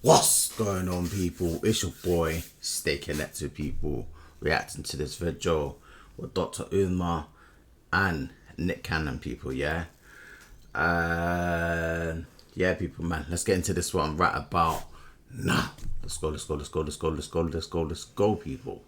What's going on, people? It's your boy, Stay Connected, people, reacting to this video with Dr. Umar and Nick Cannon, people, yeah? Yeah, people, man, let's get into this one right about now. Let's go, people.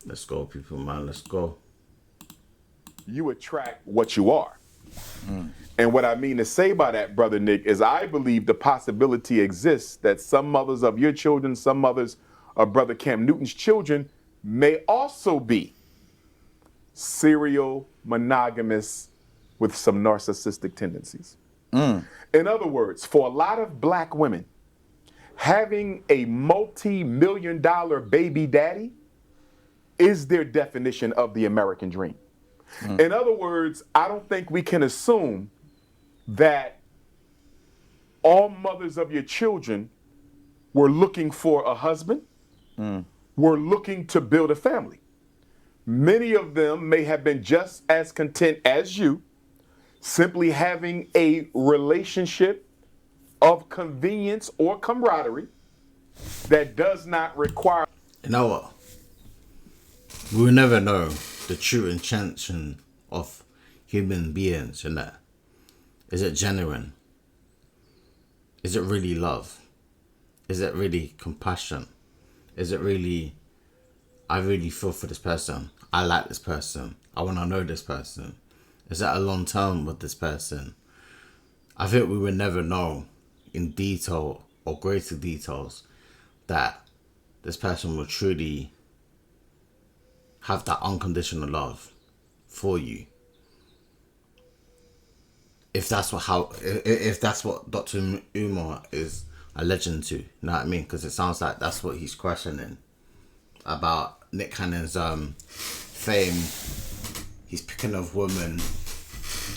Let's go, people, man. Let's go. You attract what you are. And what I mean to say by that, Brother Nick, is I believe the possibility exists that some mothers of your children, some mothers of Brother Cam Newton's children may also be serial monogamous with some narcissistic tendencies. In other words, for a lot of black women, having a multi-million-dollar baby daddy is their definition of the American dream. In other words, I don't think we can assume that all mothers of your children were looking for a husband, were looking to build a family. Many of them may have been just as content as you, simply having a relationship of convenience or camaraderie that does not require... You know what? We will never know the true intention of human beings, you know. Is it genuine? Is it really love? Is it really compassion? Is it really, I really feel for this person, I like this person, I want to know this person? Is that a long term with this person? I think we will never know in detail or greater details that this person will truly have that unconditional love for you. If that's what Dr. Umar is alleging to, you know what I mean? Because it sounds like that's what he's questioning about Nick Cannon's fame. He's picking of women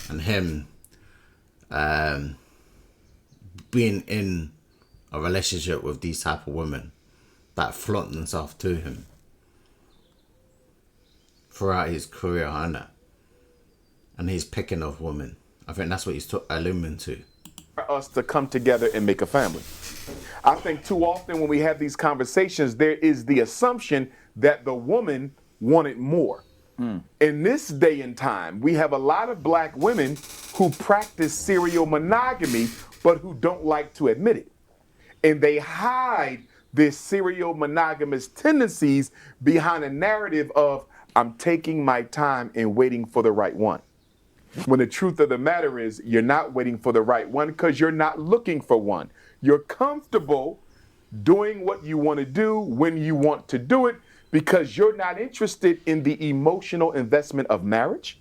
and him being in a relationship with these type of women that flaunt themselves to him throughout his career, innit? And he's picking of women. I think that's what he's alluding to. For us to come together and make a family. I think too often when we have these conversations, there is the assumption that the woman wanted more. In this day and time, we have a lot of black women who practice serial monogamy, but who don't like to admit it. And they hide their serial monogamous tendencies behind a narrative of, I'm taking my time and waiting for the right one. When the truth of the matter is, you're not waiting for the right one because you're not looking for one. You're comfortable doing what you want to do when you want to do it because you're not interested in the emotional investment of marriage.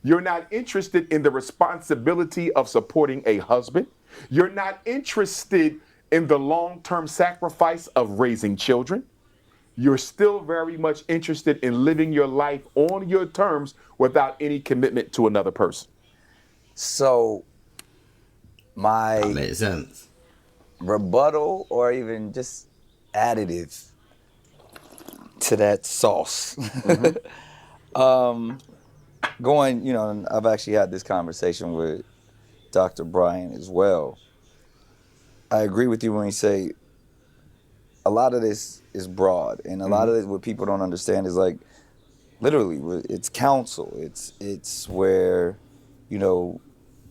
You're not interested in the responsibility of supporting a husband. You're not interested in the long-term sacrifice of raising children. You're still very much interested in living your life on your terms without any commitment to another person. So my That makes sense. rebuttal or even just additive to that sauce. Going, you know, and I've actually had this conversation with Dr. Brian as well. I agree with you when you say a lot of this is broad, and a lot of it, what people don't understand is like, literally, it's counsel. It's where, you know,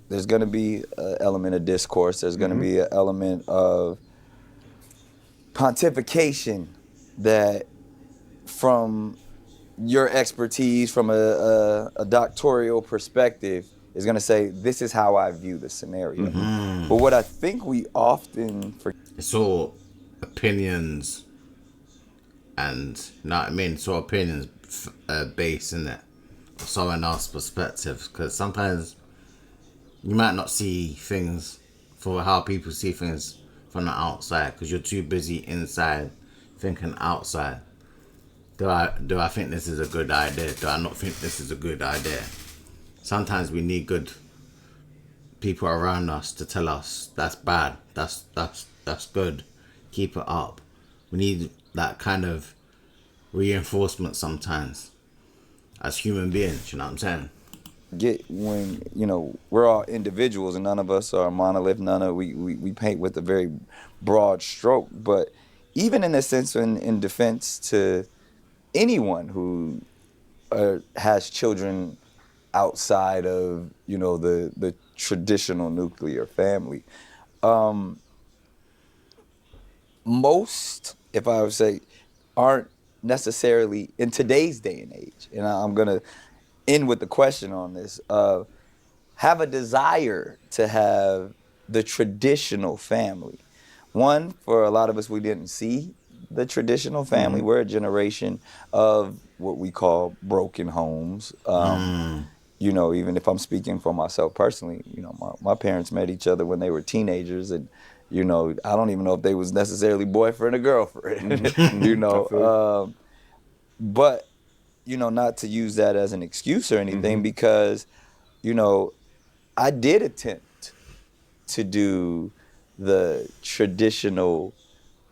there's going to be an element of discourse. There's going to be an element of pontification that, from your expertise, from a doctoral perspective, is going to say, this is how I view the scenario. But what I think we often forget, It's all opinions, and you know what I mean? It's all opinions based in it, or someone else's perspective. Because sometimes you might not see things for how people see things from the outside, because you're too busy inside thinking outside. Do I think this is a good idea? Do I not think this is a good idea? Sometimes we need good people around us to tell us that's bad, that's good, keep it up. We need that kind of reinforcement sometimes as human beings, you know what I'm saying? When we're all individuals and none of us are a monolith. We paint with a very broad stroke, but even in a sense, in defense to anyone who has children outside of the traditional nuclear family, most, if I would say, aren't necessarily in today's day and age. And I'm gonna end with the question on this. Have a desire to have the traditional family. One, for a lot of us, we didn't see the traditional family. We're a generation of what we call broken homes. Even if I'm speaking for myself personally, my parents met each other when they were teenagers, and I don't even know if they was necessarily boyfriend or girlfriend. But not to use that as an excuse or anything, because I did attempt to do the traditional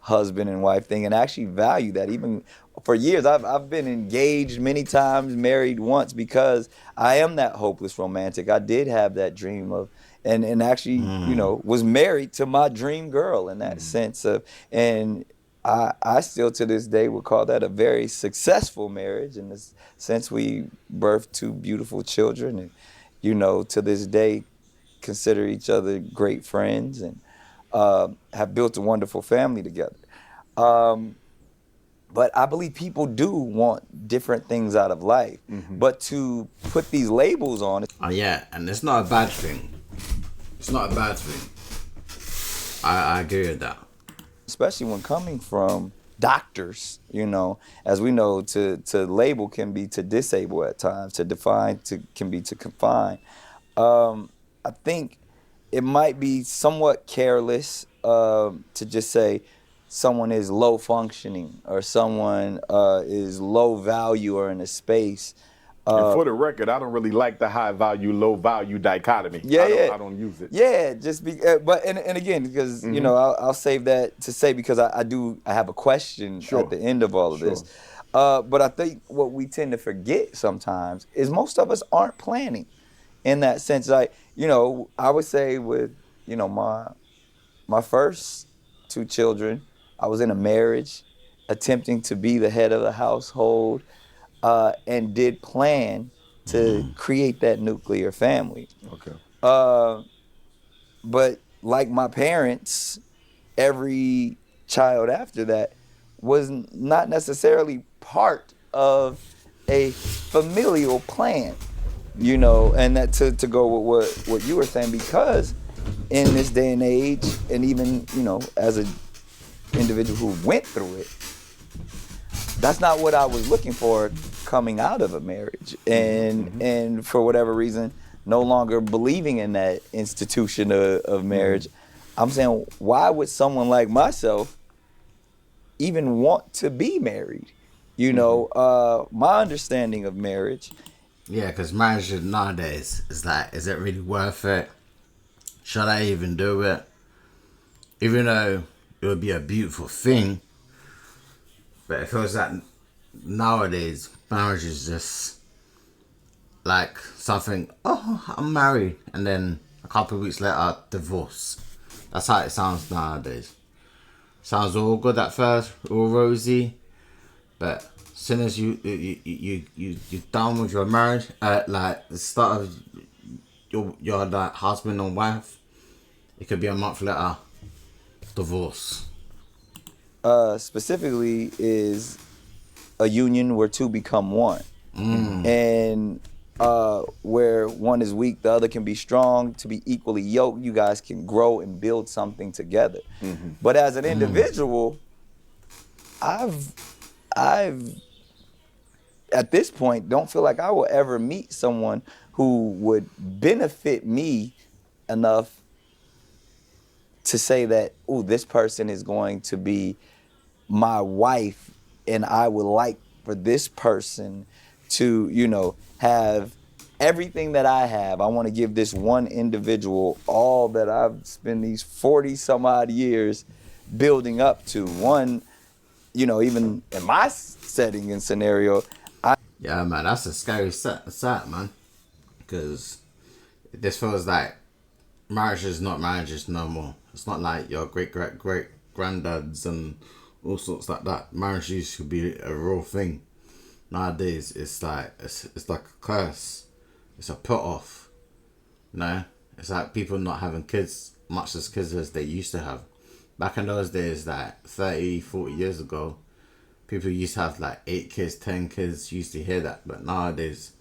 husband and wife thing and actually value that. Even for years, I've been engaged many times, married once, because I am that hopeless romantic. I did have that dream of, and actually, was married to my dream girl in that sense of, and I still to this day would call that a very successful marriage in the sense we birthed two beautiful children, and to this day consider each other great friends and have built a wonderful family together. But I believe people do want different things out of life. But to put these labels on it. Oh yeah, and it's not a bad thing. It's not a bad thing. I agree with that. Especially when coming from doctors, as we know, to label can be to disable at times, to define can be to confine. I think it might be somewhat careless to just say someone is low functioning or someone is low value or in a space. And for the record, I don't really like the high value, low value dichotomy. I don't use it. Yeah, just but again, because I'll save that to say, because I have a question at the end of all of this. But I think what we tend to forget sometimes is most of us aren't planning in that sense. Like, I would say with my first two children, I was in a marriage, attempting to be the head of the household. And did plan to create that nuclear family. Okay. But like my parents, every child after that was not necessarily part of a familial plan, and that to go with what you were saying, because in this day and age, and even, as an individual who went through it, that's not what I was looking for coming out of a marriage. And for whatever reason, no longer believing in that institution of marriage. I'm saying, why would someone like myself even want to be married? My understanding of marriage. Yeah, because marriage nowadays is like, is it really worth it? Should I even do it? Even though it would be a beautiful thing, but it feels like nowadays marriage is just like something, I'm married, and then a couple of weeks later, divorce. That's how it sounds nowadays. Sounds all good at first, all rosy, but as soon as you're done with your marriage, like the start of your like husband or wife, it could be a month later, divorce. Specifically is a union where two become one. And where one is weak, the other can be strong. To be equally yoked, you guys can grow and build something together. But as an individual, I've at this point don't feel like I will ever meet someone who would benefit me enough to say that, this person is going to be my wife, and I would like for this person to, have everything that I have. I want to give this one individual all that I've spent these 40 some odd years building up to. One, you know, even in my setting and scenario, Yeah, man, that's a scary sight, man. Because this feels like marriage is not marriages no more. It's not like your great granddads and all sorts like that. Marriage used to be a real thing. Nowadays, it's like like a curse. It's a put off. You know, it's like people not having kids much as kids as they used to have. Back in those days, like 30, 40 years ago, people used to have like 8 kids, 10 kids. You used to hear that, but nowadays,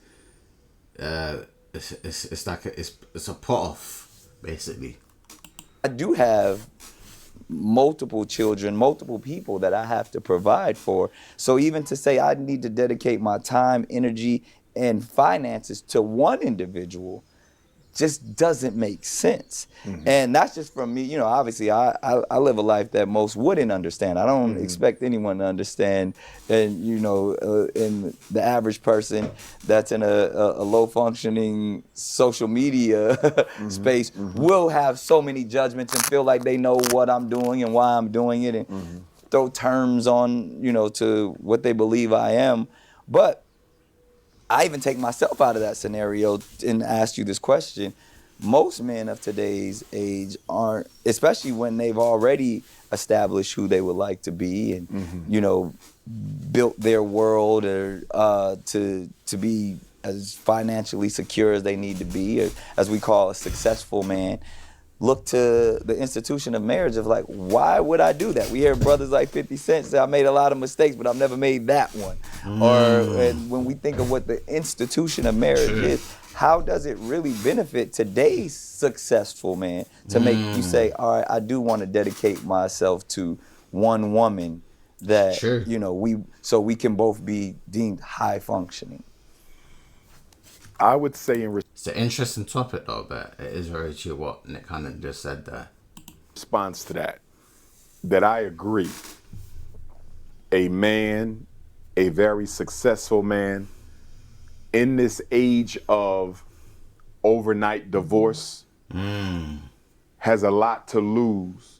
it's like it's a put off, basically. I do have multiple children, multiple people that I have to provide for. So even to say I need to dedicate my time, energy, and finances to one individual just doesn't make sense. And that's just from me. You know, obviously I live a life that most wouldn't understand. I don't expect anyone to understand. And, you know, and the average person that's in a low functioning social media space will have so many judgments and feel like they know what I'm doing and why I'm doing it and throw terms on, you know, to what they believe I am. But I even take myself out of that scenario and ask you this question. Most men of today's age aren't, especially when they've already established who they would like to be and, you know, built their world or to be as financially secure as they need to be, or as we call a successful man, look to the institution of marriage of like, why would I do that? We hear brothers like 50 Cent say, I made a lot of mistakes, but I've never made that one. And when we think of what the institution of marriage is, how does it really benefit today's successful man to make you say, all right, I do want to dedicate myself to one woman that, you know, we can both be deemed high functioning? I would say It's an interesting topic though, but it is very true what Nick Hannon just said there. response to that I agree. A man, a very successful man, in this age of overnight divorce, has a lot to lose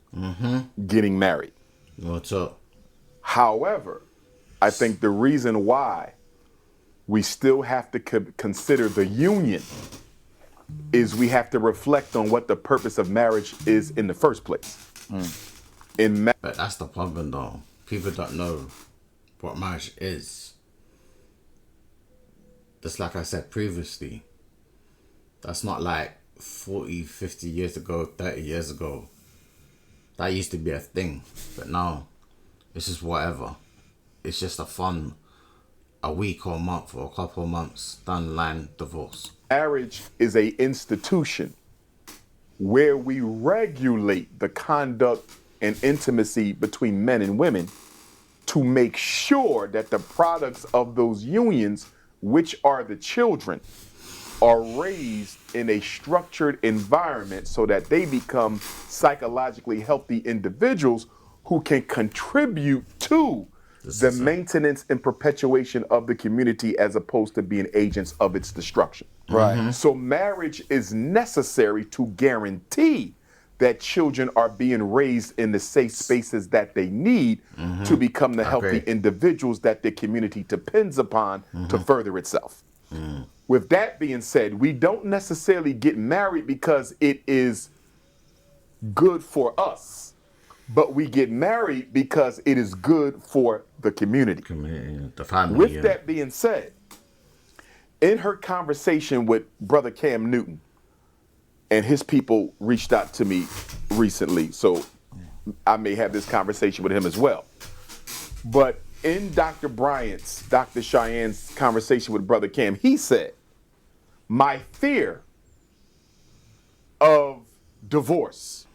getting married. What's up? However, I think the reason why we still have to consider the union is we have to reflect on what the purpose of marriage is in the first place. But that's the problem though. People don't know what marriage is. Just like I said previously, that's not like 40, 50 years ago, 30 years ago. That used to be a thing. But now, it's just whatever. It's just a week or a month or a couple of months down the line, divorce. Marriage is a institution where we regulate the conduct and intimacy between men and women to make sure that the products of those unions, which are the children, are raised in a structured environment so that they become psychologically healthy individuals who can contribute to the maintenance and perpetuation of the community as opposed to being agents of its destruction. Right. So marriage is necessary to guarantee that children are being raised in the safe spaces that they need to become the healthy individuals that the community depends upon to further itself. With that being said, we don't necessarily get married because it is good for us, but we get married because it is good for the community. The family. With that being said, in her conversation with Brother Cam Newton, and his people reached out to me recently, so I may have this conversation with him as well. But in Dr. Cheyenne's conversation with Brother Cam, he said, my fear of divorce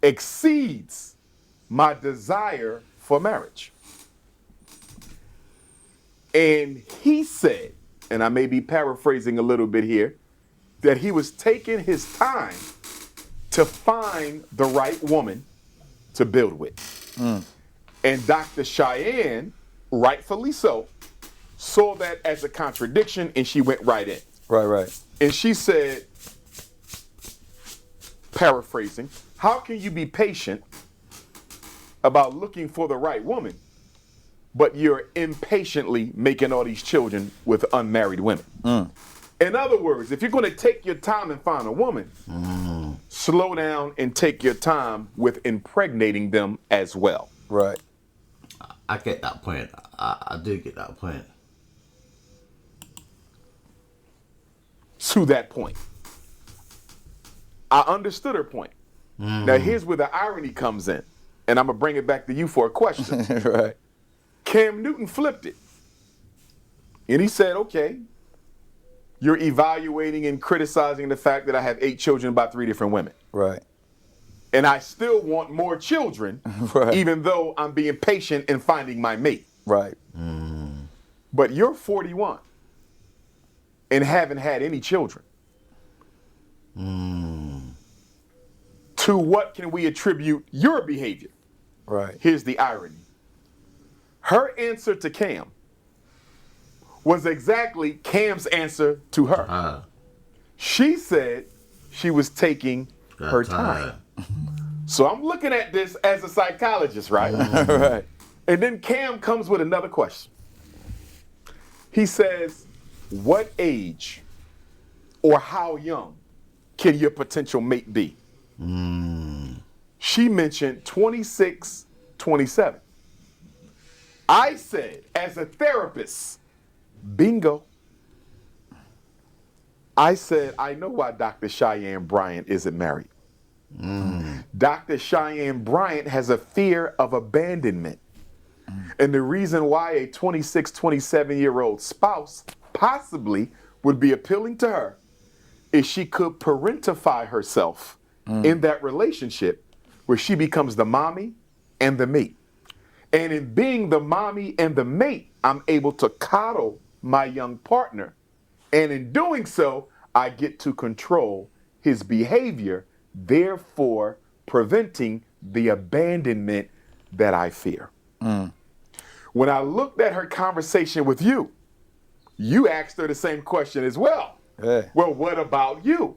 exceeds my desire for marriage. And he said, and I may be paraphrasing a little bit here, that he was taking his time to find the right woman to build with. And Dr. Cheyenne, rightfully so, saw that as a contradiction and she went right in. Right. And she said, paraphrasing, how can you be patient about looking for the right woman but you're impatiently making all these children with unmarried women. In other words, if you're going to take your time and find a woman, slow down and take your time with impregnating them as well. Right. I get that point. I do get that point. To that point, I understood her point. Now here's where the irony comes in, and I'm gonna bring it back to you for a question. Right. Cam Newton flipped it, and he said, "Okay, you're evaluating and criticizing the fact that I have 8 children by 3 different women, Right. and I still want more children, Right. even though I'm being patient in finding my mate. Right. But you're 41 and haven't had any children. To what can we attribute your behavior?" Right. Here's the irony. Her answer to Cam was exactly Cam's answer to her. She said she was taking her time. So I'm looking at this as a psychologist, right? Right. And then Cam comes with another question. He says, what age or how young can your potential mate be? She mentioned 26, 27. I said, as a therapist, bingo. I said, I know why Dr. Cheyenne Bryant isn't married. Dr. Cheyenne Bryant has a fear of abandonment. And the reason why a 26, 27-year-old spouse possibly would be appealing to her is she could parentify herself in that relationship where she becomes the mommy and the mate. And in being the mommy and the mate, I'm able to coddle my young partner. And in doing so, I get to control his behavior, therefore preventing the abandonment that I fear. When I looked at her conversation with you, you asked her the same question as well. Yeah. Well, what about you?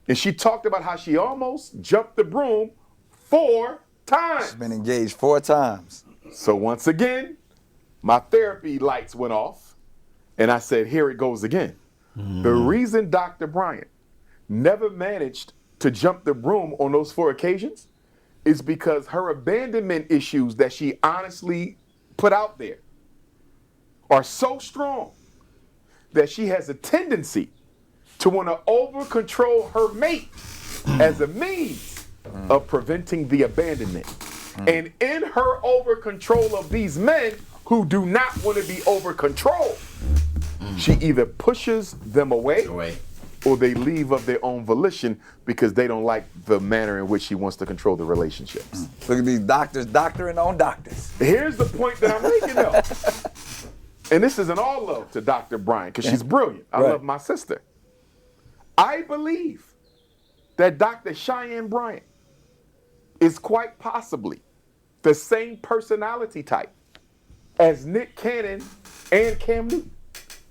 And she talked about how she almost jumped the broom 4 times. She's been engaged 4 times. So once again, my therapy lights went off, and I said, here it goes again. The reason Dr. Bryant never managed to jump the broom on those 4 occasions is because her abandonment issues that she honestly put out there are so strong that she has a tendency to want to over-control her mate as a means of preventing the abandonment. And in her over-control of these men who do not want to be over-controlled, she either pushes them away or they leave of their own volition because they don't like the manner in which she wants to control the relationships. Look at these doctors doctoring on doctors. Here's the point that I'm making though. And this is an all love to Dr. Bryant because she's brilliant. I love my sister. I believe that Dr. Cheyenne Bryant is quite possibly the same personality type as Nick Cannon and Cam Newton.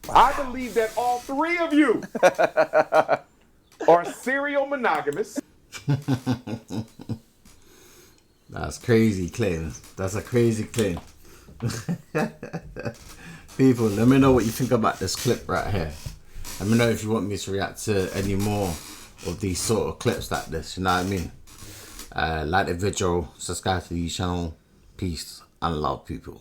I believe that all 3 of you are serial monogamous. That's crazy claim. That's a crazy claim. People, let me know what you think about this clip right here. Let me know if you want me to react to any more of these sort of clips like this, you know what I mean? Like the video, subscribe to the channel. Peace and love, people.